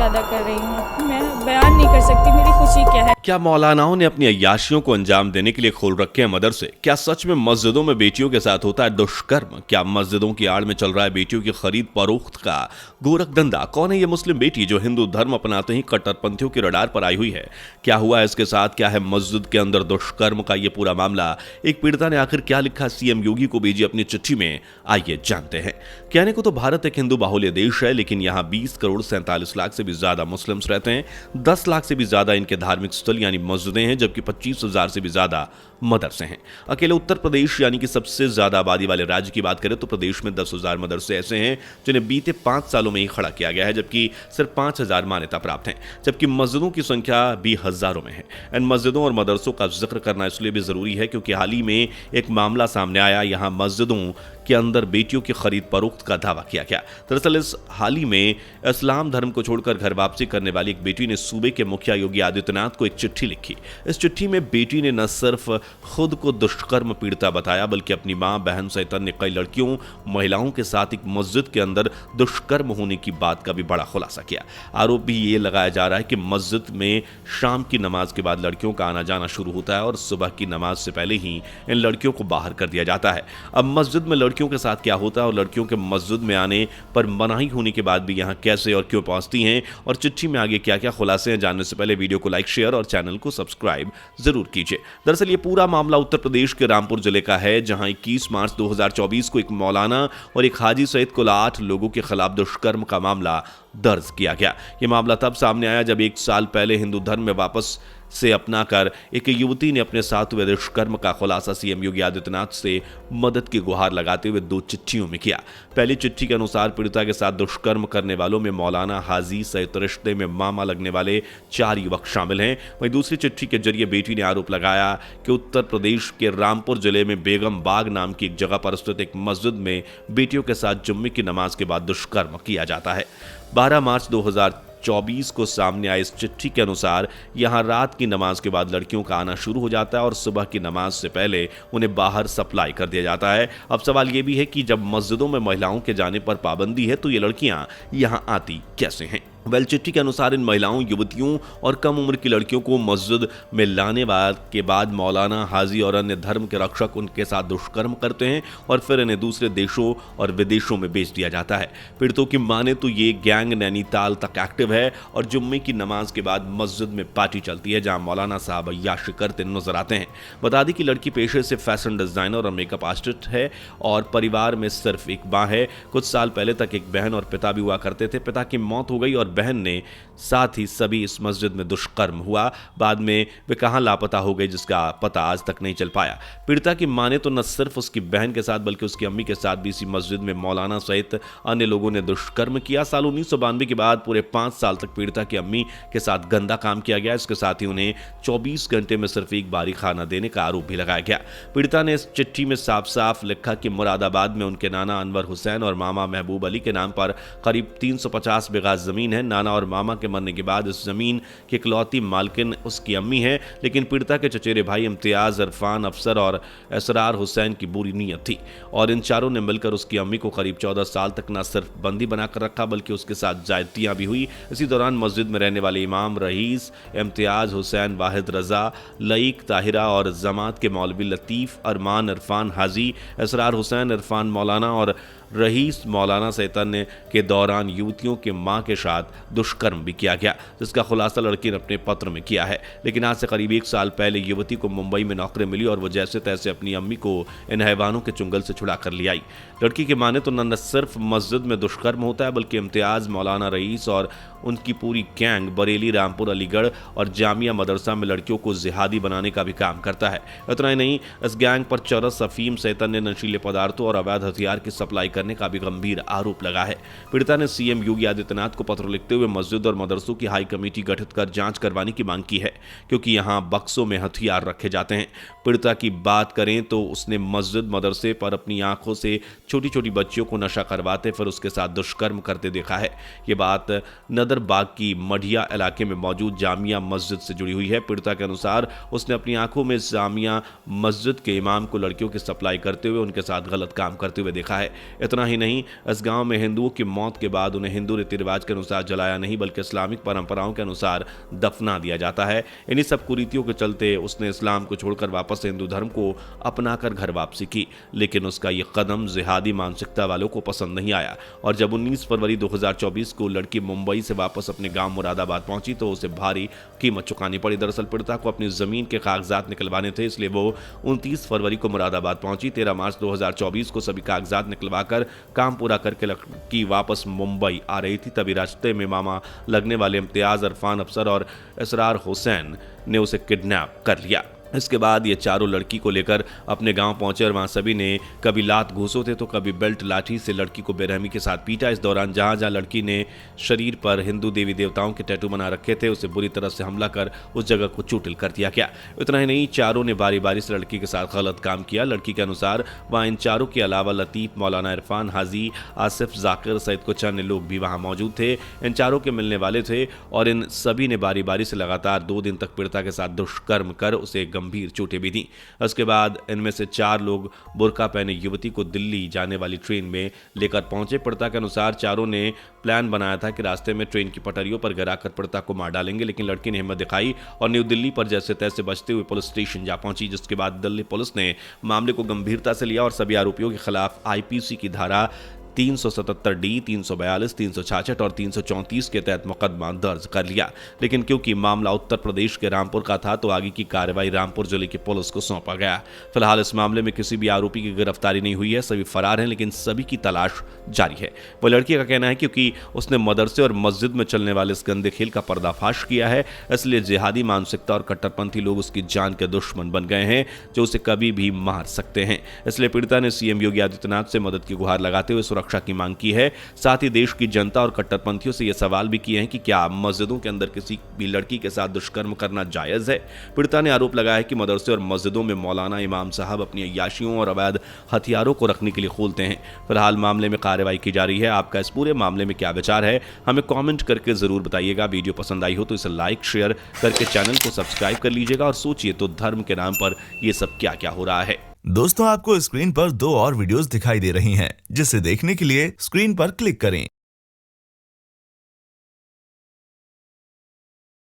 शुक्रिया अदा कर रही हूँ। मैं बयान नहीं कर सकती मेरी खुशी क्या है। क्या मौलानाओं ने अपनी अय्याशियों को अंजाम देने के लिए खोल रखे हैं मदरसे? क्या सच में मस्जिदों में बेटियों के साथ होता है दुष्कर्म? क्या मस्जिदों की आड़ में चल रहा है बेटियों की खरीद फरोख्त का गोरख धंधा? कौन है ये मुस्लिम बेटी जो हिंदू धर्म अपनाते ही कट्टरपंथियों के रडार पर आई हुई है? क्या हुआ है इसके साथ? क्या है मस्जिद के अंदर दुष्कर्म का ये पूरा मामला? एक पीड़िता ने आखिर क्या लिखा सीएम योगी को भेजी अपनी चिट्ठी में? आइए जानते हैं। कहने को तो भारत एक हिंदू बाहुल्य देश है, लेकिन यहाँ 20 करोड़ 47 लाख से भी ज्यादा मुस्लिम्स रहते हैं। 10 लाख से भी ज्यादा इनके धार्मिक स्थल यानी मस्जिदें हैं, जबकि 25,000 से भी ज्यादा मदरसे हैं। अकेले उत्तर प्रदेश यानी कि सबसे ज्यादा आबादी वाले राज्य की बात करें तो प्रदेश में 10,000 मदरसे ऐसे हैं जिन्हें बीते 5 सालों में ही खड़ा किया गया है, जबकि सिर्फ 5,000 मान्यता प्राप्त हैं, जबकि मस्जिदों की संख्या भी हजारों में है। इन मस्जिदों और मदरसों का जिक्र करना इसलिए भी जरूरी है क्योंकि हाल ही में एक मामला सामने आया। यहां मस्जिदों के अंदर बेटियों की खरीद फरोख्त का दावा किया गया। दरअसल इस हाल ही में इस्लाम धर्म को छोड़कर घर वापसी करने वाली एक बेटी ने सूबे के मुखिया योगी आदित्यनाथ को एक चिट्ठी लिखी। इस चिट्ठी में बेटी ने न सिर्फ खुद को दुष्कर्म पीड़िता बताया, बल्कि अपनी मां, बहन सहित अन्य कई लड़कियों, महिलाओं के साथ एक मस्जिद के अंदर दुष्कर्म होने की बात का भी बड़ा खुलासा किया। आरोप भी ये लगाया जा रहा है कि मस्जिद में शाम की नमाज के बाद लड़कियों का आना जाना शुरू होता है और सुबह की नमाज से पहले ही इन लड़कियों को बाहर कर दिया जाता है। अब मस्जिद में लड़कियों के साथ क्या होता है और लड़कियों के मस्जिद में आने पर मनाही होने के बाद भी यहां कैसे और क्यों पहुंचती हैं, और चिट्ठी में आगे क्या क्या खुलासे हैं, जानने से पहले वीडियो को लाइक, शेयर और चैनल को सब्सक्राइब जरूर कीजिए। दरअसल ये पूरा मामला उत्तर प्रदेश के रामपुर जिले का है, जहां 21 मार्च 2024 को एक मौलाना और एक हाजी सहित कुल 8 लोगों के खिलाफ दुष्कर्म का मामला दर्ज किया गया। यह मामला तब सामने आया जब 1 साल पहले हिंदू धर्म में वापस से अपनाकर एक युवती ने अपने साथ हुए दुष्कर्म का खुलासा सीएम योगी आदित्यनाथ से मदद की गुहार लगाते हुए 2 चिट्ठियों में किया। पहली चिट्ठी के अनुसार पीड़िता के साथ दुष्कर्म करने वालों में मौलाना, हाजी सहित रिश्ते में मामा लगने वाले 4 युवक शामिल हैं। वहीं दूसरी चिट्ठी के जरिए बेटी ने आरोप लगाया कि उत्तर प्रदेश के रामपुर जिले में बेगम बाग नाम की एक जगह पर स्थित एक मस्जिद में बेटियों के साथ जुम्मे की नमाज के बाद दुष्कर्म किया जाता है। 12 मार्च 2024 को सामने आई इस चिट्ठी के अनुसार यहां रात की नमाज के बाद लड़कियों का आना शुरू हो जाता है और सुबह की नमाज से पहले उन्हें बाहर सप्लाई कर दिया जाता है। अब सवाल यह भी है कि जब मस्जिदों में महिलाओं के जाने पर पाबंदी है तो ये लड़कियां यहां आती कैसे हैं? चिट्ठी के अनुसार इन महिलाओं, युवतियों और कम उम्र की लड़कियों को मस्जिद में लाने के बाद मौलाना, हाजी और अन्य धर्म के रक्षक उनके साथ दुष्कर्म करते हैं और फिर इन्हें दूसरे देशों और विदेशों में बेच दिया जाता है। पीड़ितों की माने तो ये गैंग नैनीताल तक एक्टिव है और जुम्मे की नमाज के बाद मस्जिद में पार्टी चलती है, जहां मौलाना साहब अय्याशी करते नजर आते हैं। बता दें कि लड़की पेशे से फैशन डिजाइनर और मेकअप आर्टिस्ट है और परिवार में सिर्फ एक मां है। कुछ साल पहले तक एक बहन और पिता भी हुआ करते थे। पिता की मौत हो गई और बहन ने साथ ही सभी इस मस्जिद में दुष्कर्म हुआ। बाद में वे कहां लापता हो गई जिसका पता आज तक नहीं चल पाया। पीड़िता की माने तो न सिर्फ उसकी बहन के साथ बल्कि उसकी अम्मी के साथ भी इसी मस्जिद में मौलाना सहित अन्य लोगों ने दुष्कर्म किया। साल 1992 के बाद पूरे 5 साल तक पीड़िता की अम्मी के साथ गंदा काम किया गया। इसके साथ ही उन्हें 24 घंटे में सिर्फ एक बारी खाना देने का आरोप भी लगाया गया। पीड़िता ने इस चिट्ठी में साफ साफ लिखा कि मुरादाबाद में उनके नाना अनवर हुसैन और मामा महबूब अली के नाम पर करीब 350 बीघा जमीन है। नाना और मामा के मरने के बाद इस जमीन की इकलौती मालकिन उसकी अम्मी है, लेकिन पीड़िता के चचेरे भाई इम्तियाज, इरफान, अफसर और असरार हुसैन की बुरी नीयत थी और इन चारों ने मिलकर उसकी अम्मी को करीब 14 साल तक न सिर्फ बंदी बनाकर रखा बल्कि उसके साथ ज्यादतियां भी हुई। इसी दौरान मस्जिद में रहने वाले इमाम, रईस, इम्तियाज हुसैन, वाहिद रजा, लईक, ताहिरा और जमात के मौलवी लतीफ, अरमान, इरफान, हाजी, असरार हुसैन, इरफान मौलाना और रईस मौलाना सहित अन्य के दौरान युवतियों के मां के साथ दुष्कर्म भी किया गया, जिसका खुलासा लड़की ने अपने पत्र में किया है। लेकिन आज से करीब 1 साल पहले युवती को मुंबई में नौकरी मिली और वो जैसे तैसे अपनी अम्मी को इन हैवानों के चुंगल से छुड़ा कर ले आई। लड़की के माने तो न सिर्फ मस्जिद में दुष्कर्म होता है बल्कि इम्तियाज, मौलाना, रईस और उनकी पूरी गैंग बरेली, रामपुर, अलीगढ़ और जामिया मदरसा में लड़कियों को जिहादी बनाने का भी काम करता है। इतना ही नहीं, इस गैंग पर चरस, अफीम सहित अन्य नशीले पदार्थों और अवैध हथियार की सप्लाई करने का भी गंभीर आरोप लगा है। पीड़िता ने सीएम योगी आदित्यनाथ को पत्र लिखते हुए मस्जिद और मदरसों की हाई कमेटी गठित कर जांच करवाने की मांग की है, क्योंकि यहां बक्सों में हथियार रखे जाते हैं। पीड़िता की बात करें तो उसने मस्जिद, मदरसे पर अपनी आंखों से छोटी छोटी बच्चियों को नशा करवाते फिर उसके साथ दुष्कर्म करते देखा है। ये बात नदरबाग की मढ़िया इलाके में मौजूद जामिया मस्जिद से जुड़ी हुई है। पीड़िता के अनुसार उसने अपनी आंखों में जामिया मस्जिद के इमाम को लड़कियों की सप्लाई करते हुए उनके साथ गलत काम करते हुए देखा है। इतना ही नहीं, इस गांव में हिंदुओं की मौत के बाद उन्हें हिंदू रीति रिवाज के अनुसार जलाया नहीं बल्कि इस्लामिक परंपराओं के अनुसार दफना दिया जाता है। इन्हीं सब कुरीतियों के चलते उसने इस्लाम को छोड़कर वापस हिंदू धर्म को अपनाकर घर वापसी की, लेकिन उसका यह कदम जिहादी मानसिकता वालों को पसंद नहीं आया और जब 19 फरवरी 2024 को लड़की मुंबई से वापस अपने गांव मुरादाबाद पहुंची तो उसे भारी कीमत चुकानी पड़ी। दरअसल पीड़िता को अपनी जमीन के कागजात निकलवाने थे, इसलिए वो 29 फरवरी को मुरादाबाद पहुंची। 13 मार्च 2024 को सभी कागजात निकलवाकर काम पूरा करके लड़की वापस मुंबई आ रही थी। तभी रास्ते में मामा लगने वाले इम्तियाज, अरफान अफसर और इसरार हुसैन ने उसे किडनैप कर लिया। इसके बाद ये चारों लड़की को लेकर अपने गांव पहुंचे और वहां सभी ने कभी लात घूंसों तो कभी बेल्ट लाठी से लड़की को बेरहमी के साथ पीटा। इस दौरान जहां जहां लड़की ने शरीर पर हिंदू देवी देवताओं के टैटू बना रखे थे उसे बुरी तरह से हमला कर उस जगह को चोटिल कर दिया गया। इतना ही नहीं, चारों ने बारी बारी से लड़की के साथ गलत काम किया। लड़की के अनुसार वहां इन चारों के अलावा लतीफ, मौलाना इरफान, हाजी, आसिफ, जाकिर सहित कुछ अन्य लोग भी वहां मौजूद थे। इन चारों के मिलने वाले थे और इन सभी ने बारी बारी से लगातार 2 दिन तक पीड़िता के साथ दुष्कर्म कर उसे गंभीर चोटें भी दी। उसके बाद इनमें से 4 लोग बुर्का पहने युवती को दिल्ली जाने वाली ट्रेन में लेकर पहुंचे। पीड़िता के अनुसार चारों ने प्लान बनाया था कि रास्ते में ट्रेन की पटरियों पर गिराकर पीड़िता को मार डालेंगे, लेकिन लड़की ने हिम्मत दिखाई और न्यू दिल्ली पर जैसे तैसे बचते हुए पुलिस स्टेशन जा पहुंची, जिसके बाद दिल्ली पुलिस ने मामले को गंभीरता से लिया और सभी आरोपियों के खिलाफ आईपीसी की धारा 377D, 342, 366 और 334 के तहत मुकदमा दर्ज कर लिया। लेकिन क्योंकि मामला उत्तर प्रदेश के रामपुर का था तो आगे की कार्रवाई रामपुर जिले की पुलिस को सौंपा गया। फिलहाल इस मामले में किसी भी आरोपी की गिरफ्तारी नहीं हुई है, सभी फरार हैं, लेकिन सभी की तलाश जारी है। वो लड़की का कहना है क्योंकि उसने मदरसे और मस्जिद में चलने वाले इस गंदे खेल का पर्दाफाश किया है, इसलिए जिहादी मानसिकता और कट्टरपंथी लोग उसकी जान के दुश्मन बन गए हैं जो उसे कभी भी मार सकते हैं। इसलिए पीड़िता ने सीएम योगी आदित्यनाथ से मदद की गुहार लगाते हुए सुरक्षा की मांग की है। साथ ही देश की जनता और कट्टरपंथियों से यह सवाल भी किए हैं कि क्या मस्जिदों के अंदर किसी भी लड़की के साथ दुष्कर्म करना जायज है। पीड़िता ने आरोप लगाया है कि मदरसे और मस्जिदों में मौलाना, इमाम साहब अपनी अय्याशियों और अवैध हथियारों को रखने के लिए खोलते हैं। फिलहाल मामले में कार्रवाई की जा रही है। आपका इस पूरे मामले में क्या विचार है, हमें कॉमेंट करके जरूर बताइएगा। वीडियो पसंद आई हो तो इसे लाइक शेयर करके चैनल को सब्सक्राइब कर लीजिएगा और सोचिए तो धर्म के नाम पर यह सब क्या क्या हो रहा है। दोस्तों, आपको स्क्रीन पर 2 और वीडियोस दिखाई दे रही हैं, जिसे देखने के लिए स्क्रीन पर क्लिक करें।